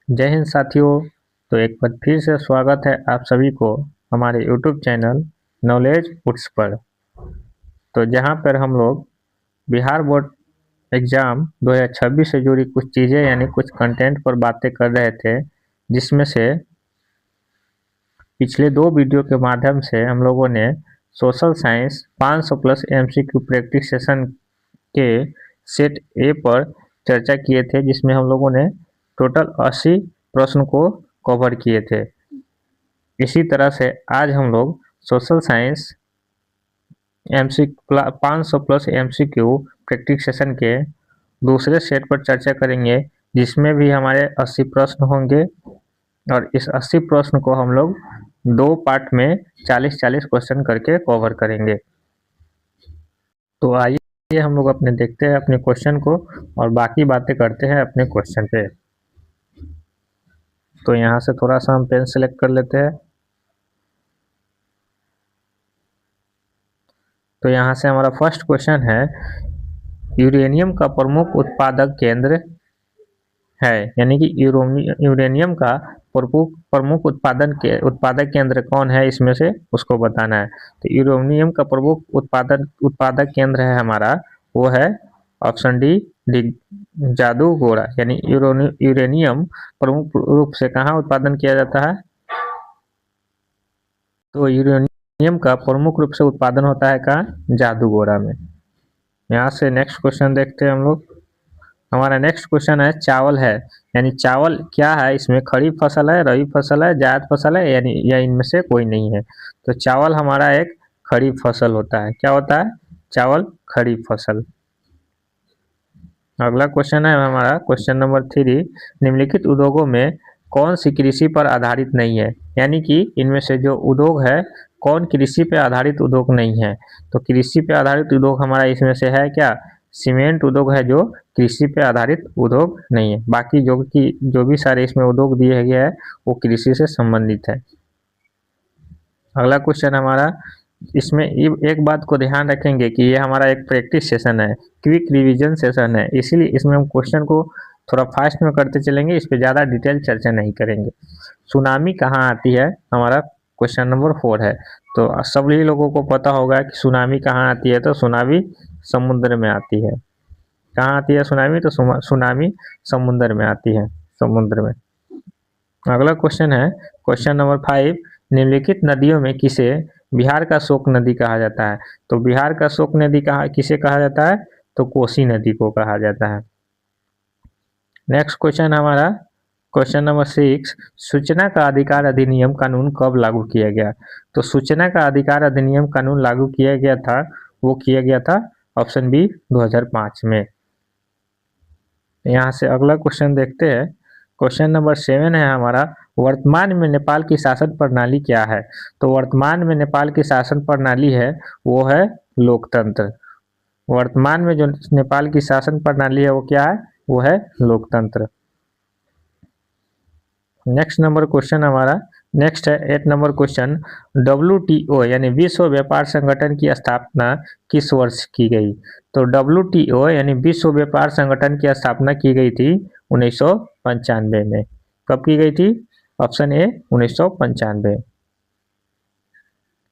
जय हिंद साथियों। तो एक बार फिर से स्वागत है आप सभी को हमारे यूट्यूब चैनल नॉलेज पुट्स पर। तो जहां पर हम लोग बिहार बोर्ड एग्ज़ाम 2026 से जुड़ी कुछ चीज़ें यानी कुछ कंटेंट पर बातें कर रहे थे, जिसमें से पिछले 2 वीडियो के माध्यम से हम लोगों ने social science 500 plus MCQ practice session के सेट ए पर चर्चा किए थे, जिसमें हम लोगों ने टोटल 80 प्रश्न को कवर किए थे। इसी तरह से आज हम लोग social science 500 plus MCQ practice session के दूसरे सेट पर चर्चा करेंगे, जिसमें भी हमारे 80 प्रश्न होंगे और इस 80 प्रश्न को हम लोग 2 पार्ट में 40-40 क्वेश्चन करके कवर करेंगे। तो आइए हम लोग अपने देखते हैं अपने क्वेश्चन को और बाकी बातें करते हैं अपने क्वेश्चन पे। तो यहाँ से थोड़ा सा हम पेन सेलेक्ट कर लेते हैं। तो यहाँ से हमारा फर्स्ट क्वेश्चन है, यूरेनियम का प्रमुख उत्पादक केंद्र है, यानी कि यूरेनियम का प्रमुख उत्पादक केंद्र कौन है, इसमें से उसको बताना है। तो यूरेनियम का प्रमुख उत्पादक केंद्र है हमारा, वो है ऑप्शन डी जादूगोड़ा। यानी यूरेनियम प्रमुख रूप से कहाँ उत्पादन किया जाता है? तो यूरेनियम का प्रमुख रूप से उत्पादन होता है कहाँ? जादूगोड़ा में। यहाँ से नेक्स्ट क्वेश्चन देखते हैं हम लोग। हमारा नेक्स्ट क्वेश्चन है, चावल है, यानी चावल क्या है? इसमें खरीफ फसल है, रबी फसल है, जायद फसल है, यानी या इनमें से कोई नहीं है। तो चावल हमारा एक खरीफ फसल होता है। क्या होता है? चावल खरीफ फसल। अगला क्वेश्चन है हमारा क्वेश्चन नंबर 3, निम्नलिखित उद्योगों में कौन सी कृषि पर आधारित नहीं है? यानी कि इनमें से जो उद्योग है, कौन कृषि पे आधारित उद्योग नहीं है? तो कृषि पे आधारित उद्योग हमारा इसमें से है क्या? सीमेंट उद्योग है, जो कृषि पे आधारित उद्योग नहीं है। बाकी जो भी सारे इसमें उद्योग दिए गए हैं वो कृषि से संबंधित है। अगला क्वेश्चन हमारा, इसमें एक बात को ध्यान रखेंगे कि ये हमारा एक प्रैक्टिस सेशन है, क्विक रिवीजन सेशन है, इसीलिए इसमें हम क्वेश्चन को थोड़ा फास्ट में करते चलेंगे, इस पे ज़्यादा डिटेल चर्चा नहीं करेंगे। सुनामी कहाँ आती है? हमारा क्वेश्चन नंबर 4 है। तो सभी लोगों को पता होगा कि सुनामी कहाँ आती है। तो सुनामी समुद्र में आती है। कहाँ आती है सुनामी? तो सुनामी समुद्र में आती है, समुद्र में। अगला क्वेश्चन है क्वेश्चन नंबर 5, निम्नलिखित नदियों में किसे बिहार का शोक नदी कहा जाता है? तो बिहार का शोक नदी किसे कहा जाता है? तो कोसी नदी को कहा जाता है। नेक्स्ट क्वेश्चन हमारा क्वेश्चन नंबर 6, सूचना का अधिकार अधिनियम कानून कब लागू किया गया? तो सूचना का अधिकार अधिनियम कानून लागू किया गया था, वो किया गया था ऑप्शन बी 2005 में। यहाँ से अगला क्वेश्चन देखते हैं। क्वेश्चन नंबर 7 है हमारा, वर्तमान में नेपाल की शासन प्रणाली क्या है? तो वर्तमान में नेपाल की शासन प्रणाली है वो है लोकतंत्र। वर्तमान में जो नेपाल की शासन प्रणाली है वो क्या है? वो है लोकतंत्र। नेक्स्ट नंबर क्वेश्चन हमारा नेक्स्ट है 8 नंबर क्वेश्चन, WTO यानी विश्व व्यापार संगठन की स्थापना किस वर्ष की गई? तो WTO यानी विश्व व्यापार संगठन की स्थापना की गई थी 1995 में। कब की गई थी? Option A 1995।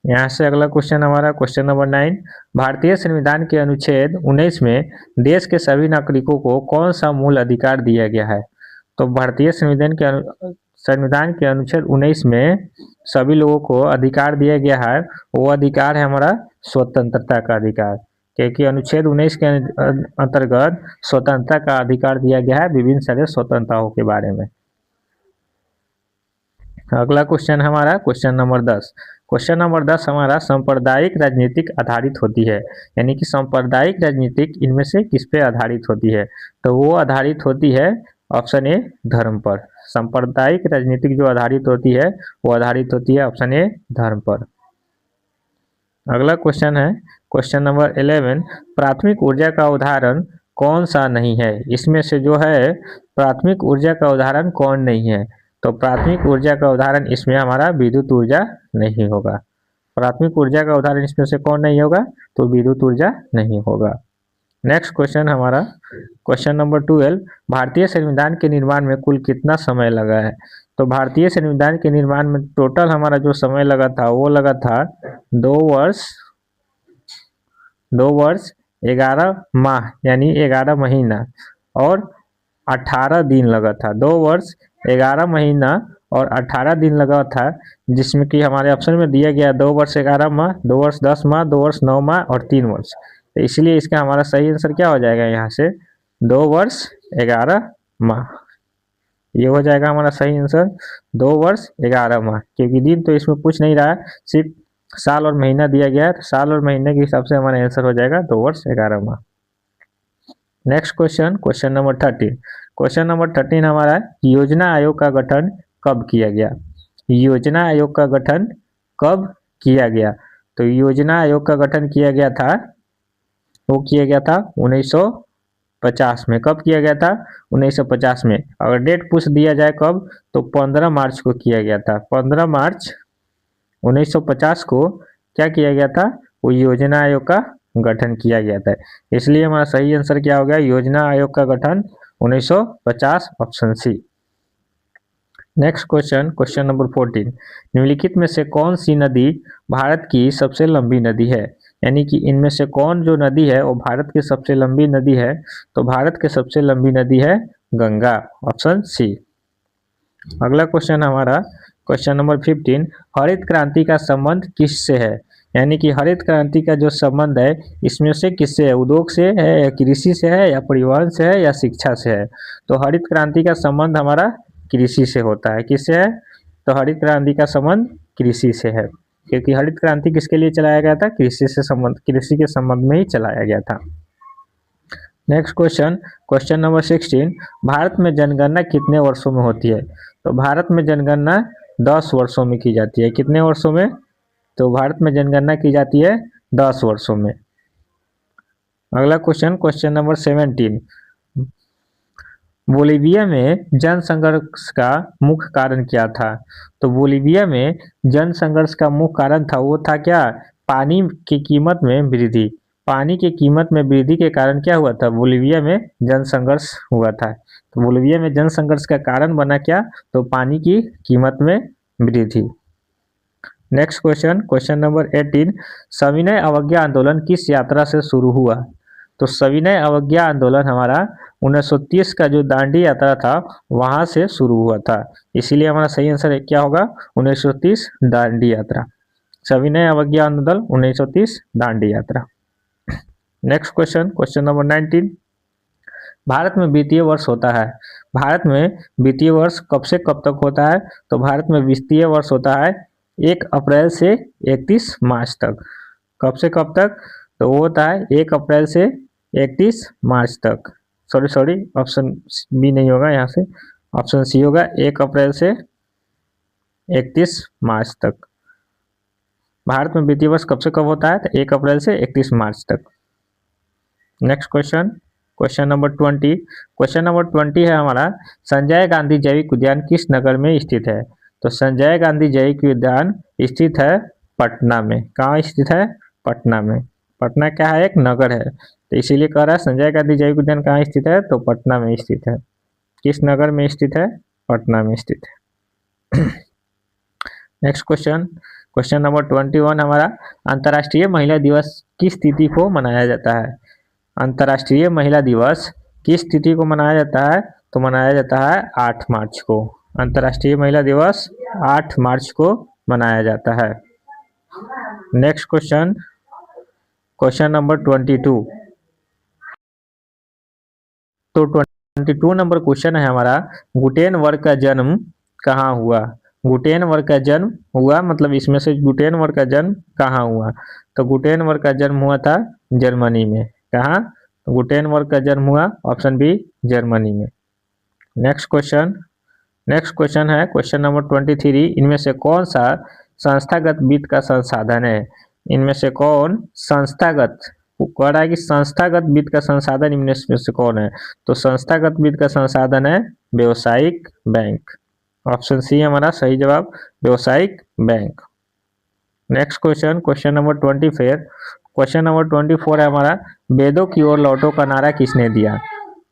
यहाँ से अगला क्वेश्चन हमारा क्वेश्चन नंबर 9, भारतीय संविधान के अनुच्छेद 19 में देश के सभी नागरिकों को कौन सा मूल अधिकार दिया गया है? तो भारतीय संविधान के अनुच्छेद 19 में सभी लोगों को अधिकार दिया गया है, वो अधिकार है हमारा स्वतंत्रता का अधिकार, क्योंकि अनुच्छेद 19 के अंतर्गत स्वतंत्रता का अधिकार दिया गया है विभिन्न सारे स्वतंत्रताओं के बारे में। अगला क्वेश्चन हमारा क्वेश्चन नंबर 10। क्वेश्चन नंबर 10 हमारा सांप्रदायिक राजनीतिक आधारित होती है, यानी कि सांप्रदायिक राजनीतिक इनमें से किस पे आधारित होती है? तो वो आधारित होती है ऑप्शन ए धर्म पर। सांप्रदायिक राजनीतिक जो आधारित होती है वो आधारित होती है ऑप्शन ए धर्म पर। अगला क्वेश्चन है क्वेश्चन नंबर 11, प्राथमिक ऊर्जा का उदाहरण कौन सा नहीं है? इसमें से जो है प्राथमिक ऊर्जा का उदाहरण कौन नहीं है? तो प्राथमिक ऊर्जा का उदाहरण इसमें हमारा विद्युत ऊर्जा नहीं होगा। प्राथमिक ऊर्जा का उदाहरण इसमें से कौन नहीं होगा? तो विद्युत ऊर्जा नहीं होगा। नेक्स्ट क्वेश्चन हमारा क्वेश्चन नंबर 12, भारतीय संविधान के निर्माण में कुल कितना समय लगा है। तो भारतीय संविधान के निर्माण में टोटल हमारा जो समय लगा था वो लगा था 2 वर्ष 2 वर्ष 11 माह यानी 11 महीना और 18 दिन लगा था। 2 वर्ष 11 महीना और 18 दिन लगा था, जिसमें कि हमारे ऑप्शन में दिया गया 2 वर्ष 11 माह, 2 वर्ष 10 माह, 2 वर्ष 9 माह और 3 वर्ष। तो इसलिए इसका हमारा सही आंसर क्या हो जाएगा यहाँ से 2 वर्ष 11 माह। ये हो जाएगा हमारा सही आंसर 2 वर्ष 11 माह, क्योंकि दिन तो इसमें पूछ नहीं रहा है, सिर्फ साल और महीना दिया गया है। तो साल और महीने के हिसाब से हमारा आंसर हो जाएगा 2 वर्ष 11 माह। Next question, question number 13। Question number 13 हमारा योजना आयोग का गठन कब किया गया। योजना आयोग का गठन कब किया गया। तो योजना आयोग का गठन किया गया था, वो किया गया था 1950 में। कब किया गया था 1950 में। अगर डेट पूछ दिया जाए कब, तो 15 मार्च को किया गया था। 15 मार्च 1950 को क्या किया गया था, वो योजना आयोग का गठन किया गया था। इसलिए हमारा सही आंसर क्या हो गया, योजना आयोग का गठन 1950, option C. Next question, question number 14। निम्नलिखित में से कौन सी नदी भारत की सबसे लंबी नदी है। यानी कि इनमें से कौन जो नदी है वो भारत की सबसे लंबी नदी है। तो भारत की सबसे लंबी नदी है गंगा, ऑप्शन सी। अगला क्वेश्चन हमारा क्वेश्चन नंबर 15। हरित क्रांति का संबंध किससे है। यानी कि हरित क्रांति का जो संबंध है इसमें से किससे है, उद्योग से है या कृषि से है या परिवहन से है या शिक्षा से है। तो हरित क्रांति का संबंध हमारा कृषि से होता है। किससे है, तो हरित क्रांति का संबंध कृषि से है, क्योंकि हरित क्रांति किसके लिए चलाया गया था, कृषि से संबंध, कृषि के संबंध में ही चलाया गया था। Next question, question number 16। Bharat में जनगणना कितने वर्षों में होती है। तो भारत में जनगणना 10 वर्षों में की जाती है। कितने वर्षों में, तो भारत में जनगणना की जाती है 10 वर्षों में। अगला क्वेश्चन, क्वेश्चन नंबर 17। बोलीविया में जन संघर्ष का मुख्य कारण क्या था। तो बोलीविया में जन संघर्ष का मुख्य कारण था, वो था क्या, पानी की कीमत में वृद्धि। पानी की कीमत में वृद्धि के कारण क्या हुआ था, बोलीविया में जन संघर्ष हुआ था। तो बोलीविया में जन संघर्ष का कारण बना क्या, तो पानी की कीमत में वृद्धि। Next question, question number 18। सविनय अवज्ञा आंदोलन किस यात्रा से शुरू हुआ। तो सविनय अवज्ञा आंदोलन हमारा 1930 का जो दांडी यात्रा था वहां से शुरू हुआ था। इसीलिए हमारा सही आंसर क्या होगा, 1930 दांडी यात्रा। सविनय अवज्ञा आंदोलन 1930 दांडी यात्रा। Next question, question number 19। Bharat में वित्तीय वर्ष होता है। भारत में वित्तीय वर्ष कब से कब तक होता है। तो भारत में वित्तीय वर्ष होता है 1 अप्रैल से 31 मार्च तक। कब से कब तक, तो वो होता है 1 अप्रैल से 31 मार्च तक। सॉरी ऑप्शन बी नहीं होगा, यहाँ से ऑप्शन सी होगा, 1 अप्रैल से 31 मार्च तक। भारत में वित्तीय वर्ष कब से कब होता है, तो 1 अप्रैल से 31 मार्च तक। Next question, question number 20। Question number 20 है हमारा, संजय गांधी जैविक उद्यान किस नगर में स्थित है। तो संजय गांधी जैविक उद्यान स्थित है पटना में। कहाँ स्थित है, पटना में। पटना क्या है, एक नगर है, तो इसीलिए कह रहा है संजय गांधी जैविक उद्यान कहाँ स्थित है, तो पटना में स्थित है। किस नगर में स्थित है, पटना में स्थित है। नेक्स्ट क्वेश्चन, क्वेश्चन नंबर 21 हमारा, अंतर्राष्ट्रीय महिला दिवस किस तिथि को मनाया जाता है। अंतर्राष्ट्रीय महिला दिवस किस तिथि को मनाया जाता है, तो मनाया जाता है 8 मार्च को। अंतर्राष्ट्रीय महिला दिवस 8 मार्च को मनाया जाता है। Next question, question number 22। तो 22 नंबर क्वेश्चन है हमारा, गुटेनबर्ग का जन्म कहाँ हुआ। गुटेनबर्ग का जन्म हुआ, मतलब इसमें से गुटेनबर्ग का जन्म कहाँ हुआ। तो गुटेनबर्ग का जन्म हुआ था जर्मनी में। कहाँ, तो गुटेनबर्ग का जन्म हुआ, ऑप्शन बी, जर्मनी में। नेक्स्ट क्वेश्चन, नेक्स्ट क्वेश्चन है क्वेश्चन नंबर 23। इनमें से कौन सा संस्थागत वित्त का संसाधन है। इनमें से कौन संस्थागत, कह रहा है कि संस्थागत वित्त का संसाधन इनमें से कौन है। तो संस्थागत वित्त का संसाधन है व्यवसायिक बैंक। ऑप्शन सी हमारा सही जवाब, व्यवसायिक bank. Next question, question number 24। Question number 24 है हमारा, वेदों की ओर लौटो का नारा किसने दिया?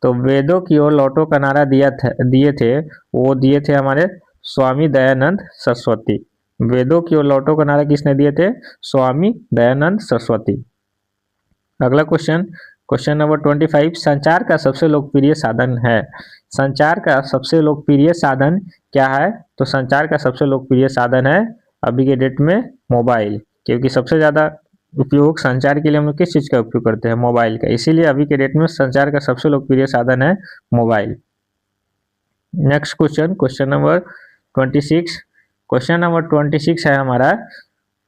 तो वेदों की ओर लौटो का नारा दिए थे, वो दिए थे हमारे स्वामी दयानंद सरस्वती। वेदों की ओर लौटो का नारा किसने दिए थे? स्वामी दयानंद सरस्वती। अगला क्वेश्चन, क्वेश्चन नंबर 25, संचार का सबसे लोकप्रिय साधन है। संचार का सबसे लोकप्रिय साधन क्या है? तो संचार का सबसे लोकप्रिय साधन है अभी के डेट में मोबाइल, क्योंकि सबसे ज़्यादा उपयोग संचार के लिए हम लोग किस चीज़ का उपयोग करते हैं? मोबाइल का। इसीलिए अभी के डेट में संचार का सबसे लोकप्रिय साधन है mobile. Next question, question number 26, question number 26 है हमारा,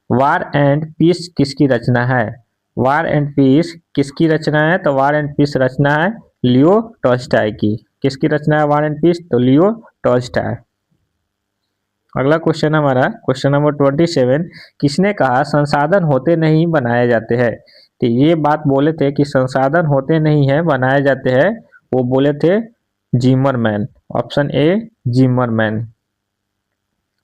वार एंड पीस किसकी रचना है? वार एंड पीस किसकी रचना है? तो वार एंड पीस रचना है लियो टॉल्स्टॉय की। किसकी रचना है वार एंड पीस? तो लियो टॉल्स्टॉय। अगला क्वेश्चन हमारा, क्वेश्चन नंबर 27, किसने कहा संसाधन होते नहीं बनाए जाते हैं? तो ये बात बोले थे कि संसाधन होते नहीं है बनाए जाते हैं, वो बोले थे Zimmerman. Option A Zimmerman.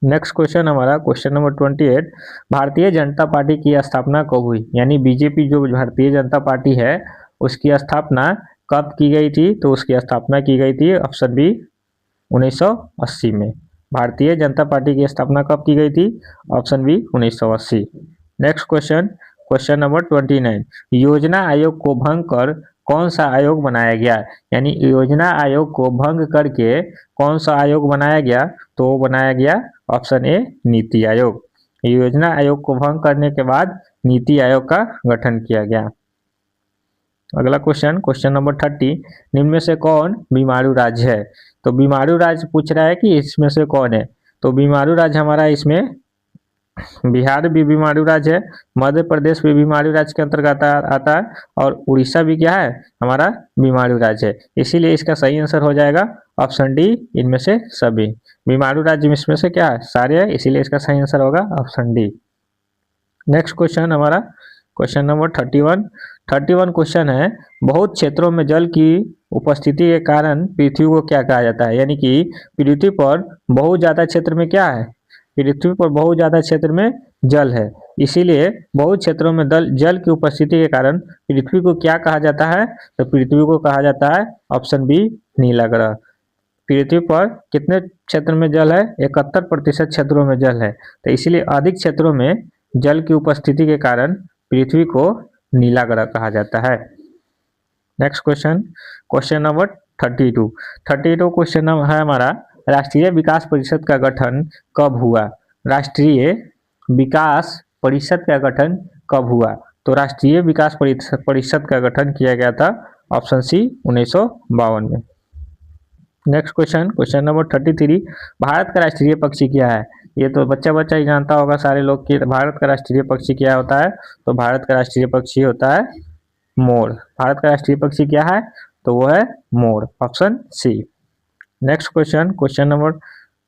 Next question हमारा, question number 28, Bharatiya Janata party की स्थापना कब हुई? यानी बीजेपी जो भारतीय जनता पार्टी है उसकी स्थापना कब की गई थी? तो उसकी स्थापना की गई थी ऑप्शन बी 1980 में। भारतीय जनता पार्टी की स्थापना कब की गई थी? Option B 1980। Next question, question number 29, योजना आयोग को भंग कर कौन सा आयोग बनाया गया? यानी योजना आयोग को भंग करके कौन सा आयोग बनाया गया? तो वो बनाया गया ऑप्शन ए नीति आयोग। योजना आयोग को भंग करने के बाद नीति आयोग का गठन किया गया। अगला क्वेश्चन, क्वेश्चन नंबर 30, निम्न में से कौन बीमारू राज्य है? तो बीमारू राज्य पूछ रहा है कि इसमें से कौन है? तो बीमारू राज्य हमारा इसमें बिहार भी बीमारू राज्य है, मध्य प्रदेश भी बीमारू राज्य के अंतर्गत आता है, और उड़ीसा भी क्या है हमारा बीमारू राज्य है। इसीलिए इसका सही आंसर हो जाएगा ऑप्शन डी, इनमें से सभी। बीमारू राज्य इसमें से क्या है? सारे है, इसीलिए इसका सही आंसर होगा ऑप्शन डी। नेक्स्ट क्वेश्चन हमारा, क्वेश्चन नंबर 31 क्वेश्चन है, बहुत क्षेत्रों में जल की उपस्थिति के कारण पृथ्वी को क्या कहा जाता है? यानी कि पृथ्वी पर बहुत ज्यादा क्षेत्र में क्या है? पृथ्वी पर बहुत ज्यादा क्षेत्र में जल है, इसीलिए बहुत क्षेत्रों में जल की उपस्थिति के कारण पृथ्वी को क्या कहा जाता है? तो पृथ्वी को कहा जाता है ऑप्शन बी नीला ग्रह। पृथ्वी पर कितने क्षेत्र में जल है? 71% क्षेत्रों में जल है, तो इसीलिए अधिक क्षेत्रों में जल की उपस्थिति के कारण पृथ्वी को नीला ग्रह कहा जाता है। Next question, question number 32 question है हमारा, राष्ट्रीय विकास परिषद का गठन कब हुआ? राष्ट्रीय विकास परिषद का गठन कब हुआ? तो राष्ट्रीय विकास परिषद का गठन किया गया था ऑप्शन सी 1952 में। Next question, question number 33, Bharat का राष्ट्रीय पक्षी क्या है? ये तो बच्चा ही जानता होगा सारे लोग कि भारत का राष्ट्रीय पक्षी क्या होता है। तो भारत का राष्ट्रीय पक्षी होता है मोर। भारत का राष्ट्रीय पक्षी क्या है? तो वो है more, option C. Next question, question number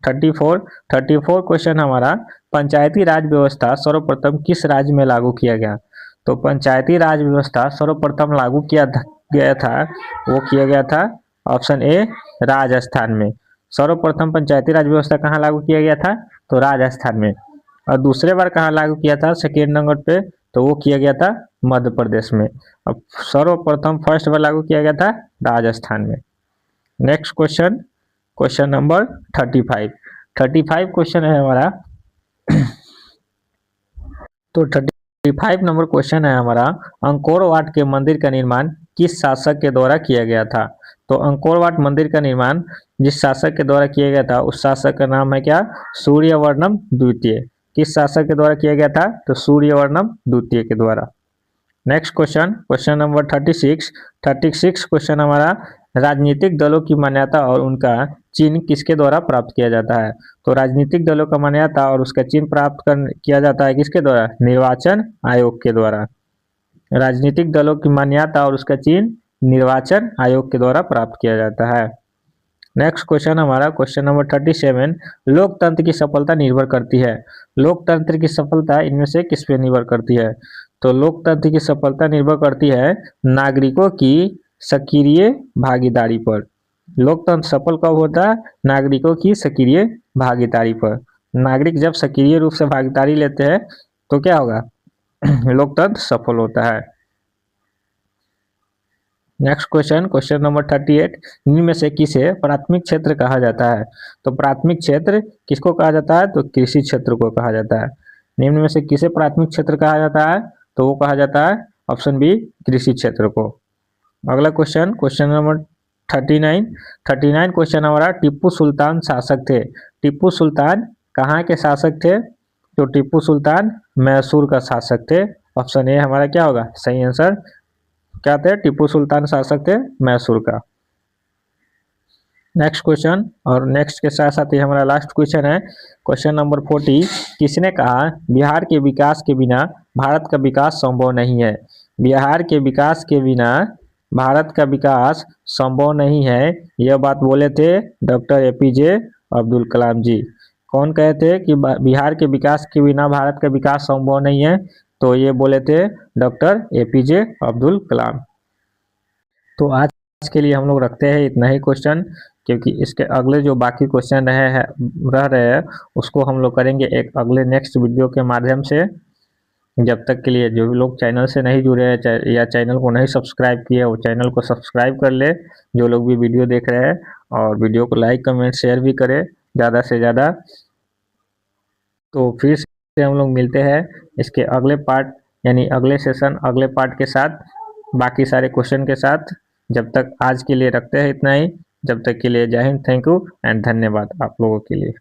34 question हमारा, पंचायती राज व्यवस्था सर्वप्रथम किस राज्य में लागू किया गया? तो पंचायती राज व्यवस्था सर्वप्रथम लागू किया गया था, वो किया गया था ऑप्शन ए राजस्थान में। सर्वप्रथम पंचायती राज व्यवस्था कहाँ लागू किया गया था? तो राजस्थान में। और दूसरे बार कहाँ लागू किया था सेकेंड नंबर पे? तो वो किया गया था मध्य प्रदेश में। अब सर्वप्रथम फर्स्ट बार लागू किया गया था राजस्थान में। Next question, question number 35 question है हमारा। तो 35 नंबर क्वेश्चन है हमारा, अंकोर वाट के मंदिर का निर्माण किस शासक के द्वारा किया गया था? तो अंकोर वाट मंदिर का निर्माण जिस शासक के द्वारा किया गया था उस शासक का नाम है क्या? सूर्यवर्णम द्वितीय। किस शासक के द्वारा किया गया था? तो सूर्यवर्णम द्वितीय के द्वारा। Next question, question number 36 question हमारा, राजनीतिक दलों की मान्यता और उनका चिन्ह किसके द्वारा प्राप्त किया जाता है? तो राजनीतिक दलों का मान्यता और उसका चिन्ह प्राप्त किया जाता है किसके द्वारा? निर्वाचन आयोग के द्वारा। राजनीतिक दलों की मान्यता और उसका चिन्ह निर्वाचन आयोग के द्वारा प्राप्त किया जाता है। नेक्स्ट क्वेश्चन हमारा, क्वेश्चन नंबर 37, लोकतंत्र की सफलता निर्भर करती है। लोकतंत्र की सफलता इनमें से किस पे निर्भर करती है? तो लोकतंत्र की सफलता निर्भर करती है नागरिकों की सक्रिय भागीदारी पर। लोकतंत्र सफल कब होता है? नागरिकों की सक्रिय भागीदारी पर। नागरिक जब सक्रिय रूप से भागीदारी लेते हैं तो क्या होगा? लोकतंत्र सफल होता है। नेक्स्ट क्वेश्चन, क्वेश्चन नंबर 38, निम्न में से किसे प्राथमिक क्षेत्र कहा जाता है? तो प्राथमिक क्षेत्र किसको कहा जाता है? तो कृषि क्षेत्र को कहा जाता है। निम्न में से किसे प्राथमिक क्षेत्र कहा जाता है? तो वो कहा जाता है ऑप्शन बी, कृषि क्षेत्र को। अगला क्वेश्चन, क्वेश्चन नंबर 39 क्वेश्चन हमारा, टीपू सुल्तान शासक थे। टीपू सुल्तान कहाँ के शासक थे? तो टीपू सुल्तान मैसूर का शासक थे। ऑप्शन ए हमारा क्या होगा सही आंसर। क्या थे? टीपू सुल्तान शासक थे मैसूर का। नेक्स्ट क्वेश्चन, और नेक्स्ट के साथ साथ ही हमारा लास्ट क्वेश्चन है, क्वेश्चन नंबर 40, किसने कहा बिहार के विकास के बिना भारत का विकास संभव नहीं है? बिहार के विकास के बिना भारत का विकास संभव नहीं है, यह बात बोले थे डॉक्टर एपीजे अब्दुल कलाम जी। कौन कहे थे कि बिहार के विकास के बिना भारत का विकास संभव नहीं है? तो ये बोले थे डॉक्टर एपीजे अब्दुल कलाम। तो आज के लिए हम लोग रखते हैं इतना ही क्वेश्चन, क्योंकि इसके अगले जो बाकी क्वेश्चन रह रहे हैं उसको हम लोग करेंगे एक अगले नेक्स्ट वीडियो के माध्यम से। जब तक के लिए जो भी लोग चैनल से नहीं जुड़े हैं या चैनल को नहीं सब्सक्राइब किए, वो चैनल को सब्सक्राइब कर ले। जो लोग भी वीडियो देख रहे हैं, और वीडियो को लाइक कमेंट शेयर भी करें ज़्यादा से ज़्यादा। तो फिर से हम लोग मिलते हैं इसके अगले पार्ट, यानी अगले सेशन अगले पार्ट के साथ, बाकी सारे क्वेश्चन के साथ। जब तक आज के लिए रखते हैं इतना ही। जब तक के लिए जय हिंद, थैंक यू एंड धन्यवाद आप लोगों के लिए।